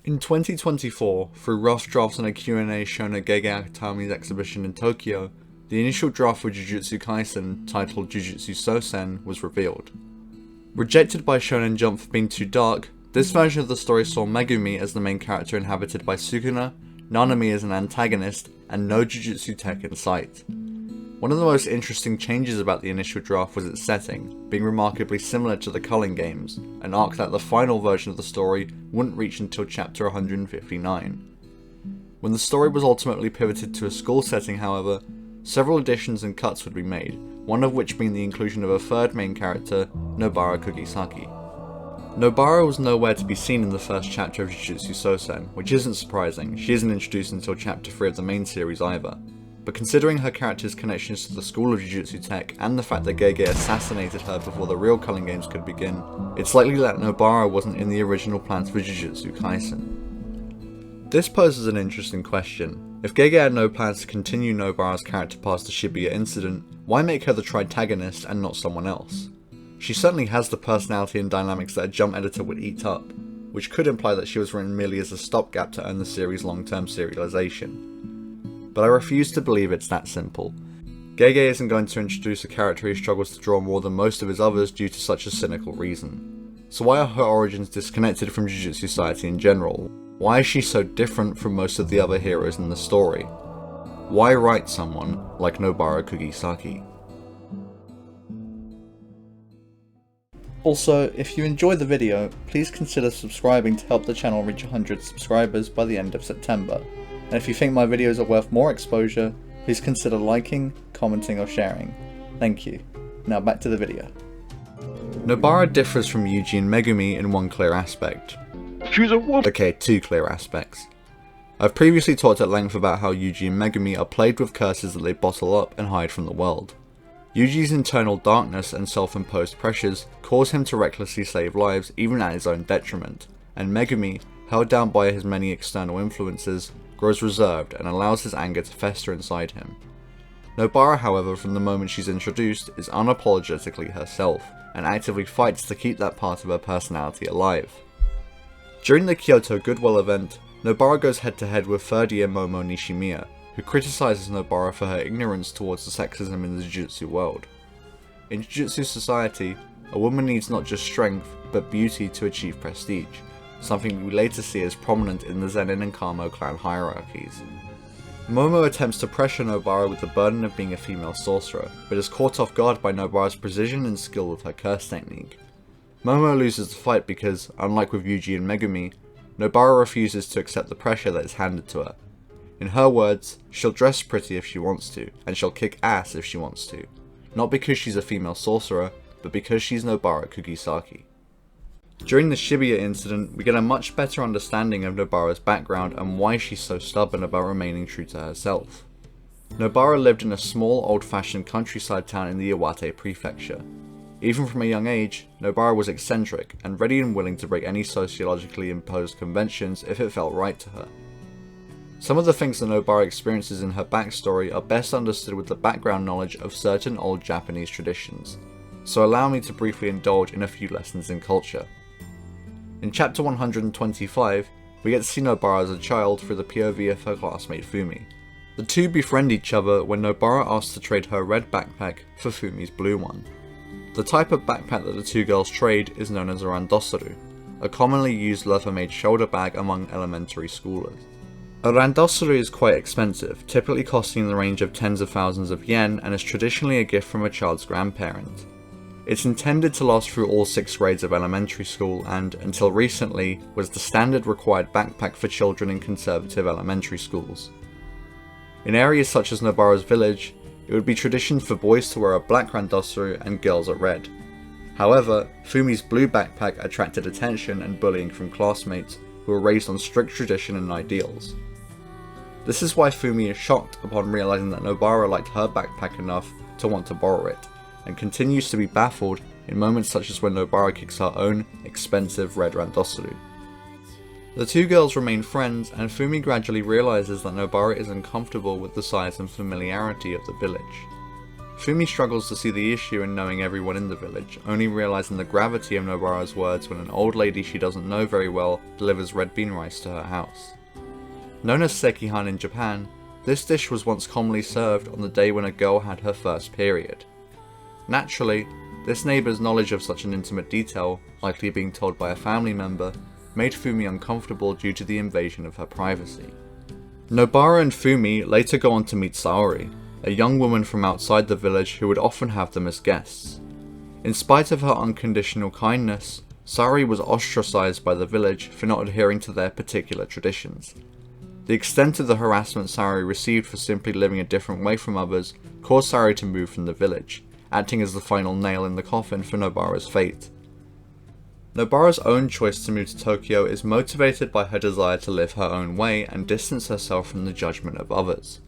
In 2024, through rough drafts and a Q&A shown at Gege Akutami's exhibition in Tokyo, the initial draft for Jujutsu Kaisen, titled Jujutsu Kaisen, was revealed. Rejected by Shonen Jump for being too dark, this version of the story saw Megumi as the main character inhabited by Sukuna, Nanami as an antagonist, and no Jujutsu tech in sight. One of the most interesting changes about the initial draft was its setting, being remarkably similar to the Culling games, an arc that the final version of the story wouldn't reach until chapter 159. When the story was ultimately pivoted to a school setting, however, several additions and cuts would be made, one of which being the inclusion of a third main character, Nobara Kugisaki. Nobara was nowhere to be seen in the first chapter of Jujutsu Kaisen, which isn't surprising, she isn't introduced until chapter 3 of the main series either. But considering her character's connections to the school of Jujutsu Tech and the fact that Gege assassinated her before the real Culling games could begin, it's likely that Nobara wasn't in the original plans for Jujutsu Kaisen. This poses an interesting question. If Gege had no plans to continue Nobara's character past the Shibuya incident, why make her the tritagonist and not someone else? She certainly has the personality and dynamics that a Jump editor would eat up, which could imply that she was written merely as a stopgap to earn the series' long-term serialization. But I refuse to believe it's that simple. Gege isn't going to introduce a character who struggles to draw more than most of his others due to such a cynical reason. So why are her origins disconnected from Jujutsu society in general? Why is she so different from most of the other heroes in the story? Why write someone like Nobara Kugisaki? Also, if you enjoyed the video, please consider subscribing to help the channel reach 100 subscribers by the end of September. And if you think my videos are worth more exposure, please consider liking, commenting or sharing. Thank you. Now back to the video. Nobara differs from Yuji and Megumi in one clear aspect. She's a woman. Okay, two clear aspects. I've previously talked at length about how Yuji and Megumi are plagued with curses that they bottle up and hide from the world. Yuji's internal darkness and self-imposed pressures cause him to recklessly save lives even at his own detriment, and Megumi, held down by his many external influences, grows reserved and allows his anger to fester inside him. Nobara, however, from the moment she's introduced, is unapologetically herself, and actively fights to keep that part of her personality alive. During the Kyoto Goodwill event, Nobara goes head to head with third year Momo Nishimiya, who criticizes Nobara for her ignorance towards the sexism in the Jujutsu world. In Jujutsu society, a woman needs not just strength, but beauty to achieve prestige, something we later see as prominent in the Zenin and Kamo clan hierarchies. Momo attempts to pressure Nobara with the burden of being a female sorcerer, but is caught off guard by Nobara's precision and skill with her curse technique. Momo loses the fight because, unlike with Yuji and Megumi, Nobara refuses to accept the pressure that is handed to her. In her words, she'll dress pretty if she wants to, and she'll kick ass if she wants to. Not because she's a female sorcerer, but because she's Nobara Kugisaki. During the Shibuya incident, we get a much better understanding of Nobara's background and why she's so stubborn about remaining true to herself. Nobara lived in a small, old-fashioned countryside town in the Iwate prefecture. Even from a young age, Nobara was eccentric, and ready and willing to break any sociologically imposed conventions if it felt right to her. Some of the things that Nobara experiences in her backstory are best understood with the background knowledge of certain old Japanese traditions, so allow me to briefly indulge in a few lessons in culture. In chapter 125, we get to see Nobara as a child through the POV of her classmate Fumi. The two befriend each other when Nobara asks to trade her red backpack for Fumi's blue one. The type of backpack that the two girls trade is known as a randosaru, a commonly used leather-made shoulder bag among elementary schoolers. A randosaru is quite expensive, typically costing in the range of tens of thousands of yen, and is traditionally a gift from a child's grandparent. It's intended to last through all 6 grades of elementary school and, until recently, was the standard required backpack for children in conservative elementary schools. In areas such as Nobara's village, it would be tradition for boys to wear a black randosaru and girls a red. However, Fumi's blue backpack attracted attention and bullying from classmates who were raised on strict tradition and ideals. This is why Fumi is shocked upon realizing that Nobara liked her backpack enough to want to borrow it, and continues to be baffled in moments such as when Nobara kicks her own expensive red randosaru. The two girls remain friends, and Fumi gradually realizes that Nobara is uncomfortable with the size and familiarity of the village. Fumi struggles to see the issue in knowing everyone in the village, only realising the gravity of Nobara's words when an old lady she doesn't know very well delivers red bean rice to her house. Known as sekihan in Japan, this dish was once commonly served on the day when a girl had her first period. Naturally, this neighbour's knowledge of such an intimate detail, likely being told by a family member, made Fumi uncomfortable due to the invasion of her privacy. Nobara and Fumi later go on to meet Saori, a young woman from outside the village who would often have them as guests. In spite of her unconditional kindness, Saori was ostracized by the village for not adhering to their particular traditions. The extent of the harassment Saori received for simply living a different way from others caused Saori to move from the village, acting as the final nail in the coffin for Nobara's fate. Nobara's own choice to move to Tokyo is motivated by her desire to live her own way and distance herself from the judgment of others.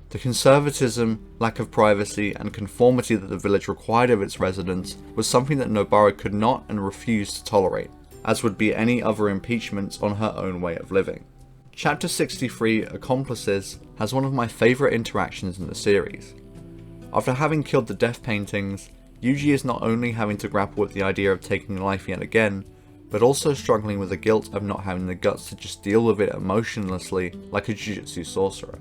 The conservatism, lack of privacy, and conformity that the village required of its residents was something that Nobara could not and refused to tolerate, as would be any other impeachments on her own way of living. Chapter 63, Accomplices, has one of my favourite interactions in the series. After having killed the death paintings, Yuji is not only having to grapple with the idea of taking life yet again, but also struggling with the guilt of not having the guts to just deal with it emotionlessly like a Jujutsu sorcerer.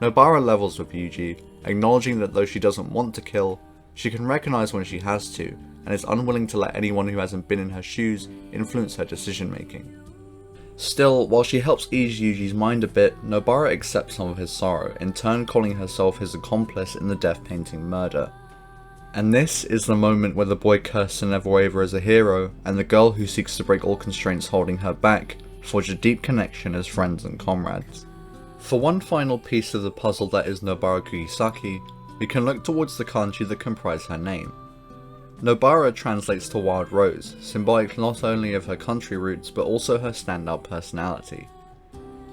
Nobara levels with Yuji, acknowledging that though she doesn't want to kill, she can recognise when she has to, and is unwilling to let anyone who hasn't been in her shoes influence her decision making. Still, while she helps ease Yuji's mind a bit, Nobara accepts some of his sorrow, in turn calling herself his accomplice in the death painting murder. And this is the moment where the boy curses Avoiii as a hero, and the girl who seeks to break all constraints holding her back forge a deep connection as friends and comrades. For one final piece of the puzzle that is Nobara Kugisaki, we can look towards the kanji that comprise her name. Nobara translates to Wild Rose, symbolic not only of her country roots but also her standout personality.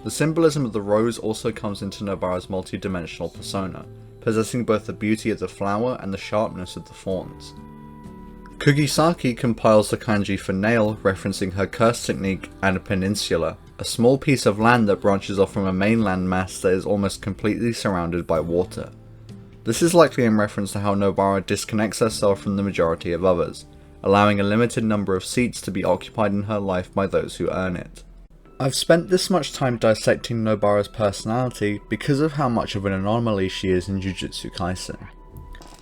The symbolism of the rose also comes into Nobara's multi-dimensional persona, possessing both the beauty of the flower and the sharpness of the thorns. Kugisaki compiles the kanji for nail, referencing her curse technique, and peninsula, a small piece of land that branches off from a mainland mass that is almost completely surrounded by water. This is likely in reference to how Nobara disconnects herself from the majority of others, allowing a limited number of seats to be occupied in her life by those who earn it. I've spent this much time dissecting Nobara's personality because of how much of an anomaly she is in Jujutsu Kaisen.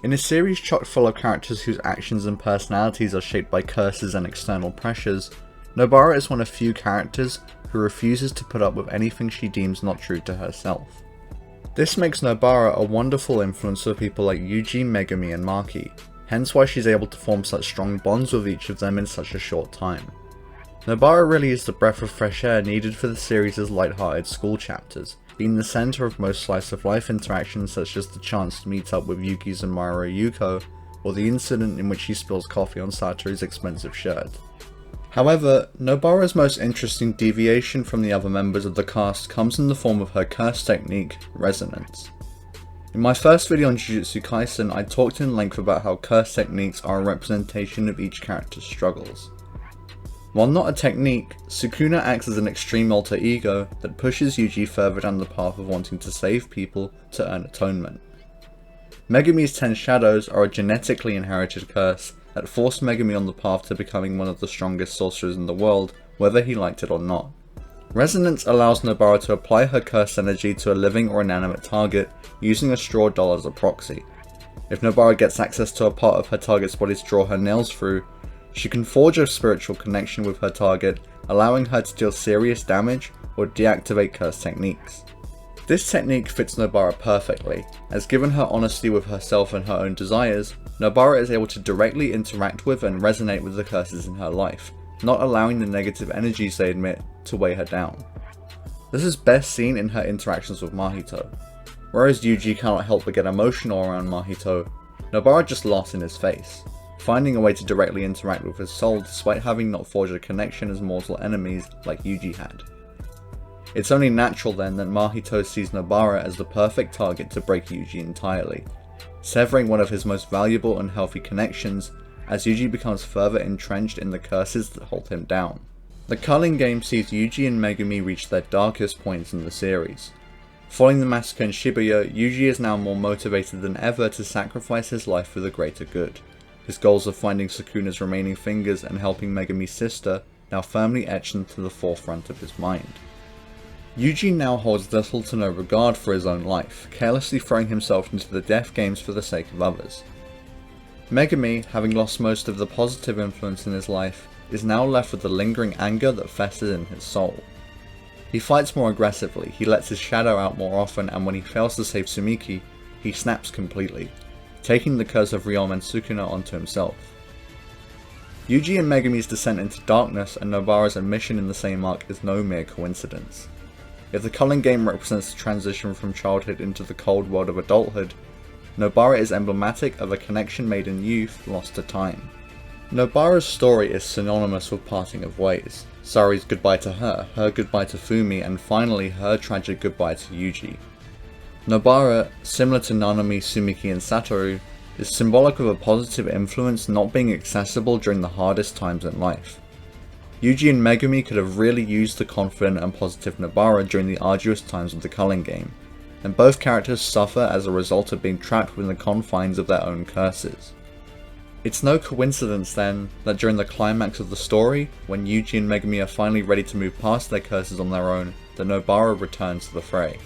In a series chock full of characters whose actions and personalities are shaped by curses and external pressures, Nobara is one of few characters who refuses to put up with anything she deems not true to herself. This makes Nobara a wonderful influence for people like Yuji, Megumi and Maki, hence why she's able to form such strong bonds with each of them in such a short time. Nobara really is the breath of fresh air needed for the series' light-hearted school chapters, being the centre of most slice-of-life interactions such as the chance to meet up with Yuki's admirer Yuko, or the incident in which he spills coffee on Satoru's expensive shirt. However, Nobara's most interesting deviation from the other members of the cast comes in the form of her curse technique, Resonance. In my first video on Jujutsu Kaisen, I talked in length about how curse techniques are a representation of each character's struggles. While not a technique, Sukuna acts as an extreme alter ego that pushes Yuji further down the path of wanting to save people to earn atonement. Megumi's 10 shadows are a genetically inherited curse that forced Megumi on the path to becoming one of the strongest sorcerers in the world, whether he liked it or not. Resonance allows Nobara to apply her curse energy to a living or inanimate target, using a straw doll as a proxy. If Nobara gets access to a part of her target's body to draw her nails through, she can forge a spiritual connection with her target, allowing her to deal serious damage or deactivate curse techniques. This technique fits Nobara perfectly, as given her honesty with herself and her own desires, Nobara is able to directly interact with and resonate with the curses in her life, not allowing the negative energies they emit to weigh her down. This is best seen in her interactions with Mahito. Whereas Yuji cannot help but get emotional around Mahito, Nobara just laughs in his face, finding a way to directly interact with his soul despite having not forged a connection as mortal enemies like Yuji had. It's only natural then that Mahito sees Nobara as the perfect target to break Yuji entirely, severing one of his most valuable and healthy connections as Yuji becomes further entrenched in the curses that hold him down. The culling game sees Yuji and Megumi reach their darkest points in the series. Following the massacre in Shibuya, Yuji is now more motivated than ever to sacrifice his life for the greater good. His goals of finding Sukuna's remaining fingers and helping Megami's sister now firmly etched into the forefront of his mind. Yuji now holds little to no regard for his own life, carelessly throwing himself into the death games for the sake of others. Megami, having lost most of the positive influence in his life, is now left with the lingering anger that festers in his soul. He fights more aggressively, he lets his shadow out more often, and when he fails to save Sumiki, he snaps completely, taking the curse of Ryom and Sukuna onto himself. Yuji and Megami's descent into darkness and Nobara's admission in the same arc is no mere coincidence. If the Culling game represents the transition from childhood into the cold world of adulthood, Nobara is emblematic of a connection made in youth lost to time. Nobara's story is synonymous with parting of ways. Sari's goodbye to her goodbye to Fumi, and finally her tragic goodbye to Yuji. Nobara, similar to Nanami, Sumiki and Satoru, is symbolic of a positive influence not being accessible during the hardest times in life. Yuji and Megami could have really used the confident and positive Nobara during the arduous times of the Culling game, and both characters suffer as a result of being trapped within the confines of their own curses. It's no coincidence then that during the climax of the story, when Yuji and Megami are finally ready to move past their curses on their own, that Nobara returns to the fray.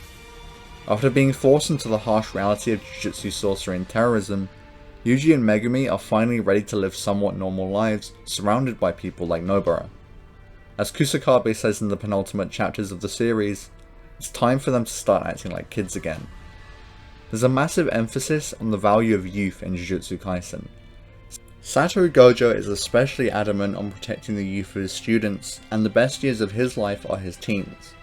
After being forced into the harsh reality of Jujutsu sorcery and terrorism, Yuji and Megami are finally ready to live somewhat normal lives, surrounded by people like Nobara. As Kusakabe says in the penultimate chapters of the series, it's time for them to start acting like kids again. There's a massive emphasis on the value of youth in Jujutsu Kaisen. Satoru Gojo is especially adamant on protecting the youth of his students, and the best years of his life are his teens.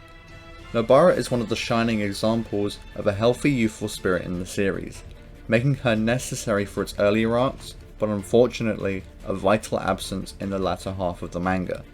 Nobara is one of the shining examples of a healthy youthful spirit in the series, making her necessary for its earlier arcs, but unfortunately a vital absence in the latter half of the manga.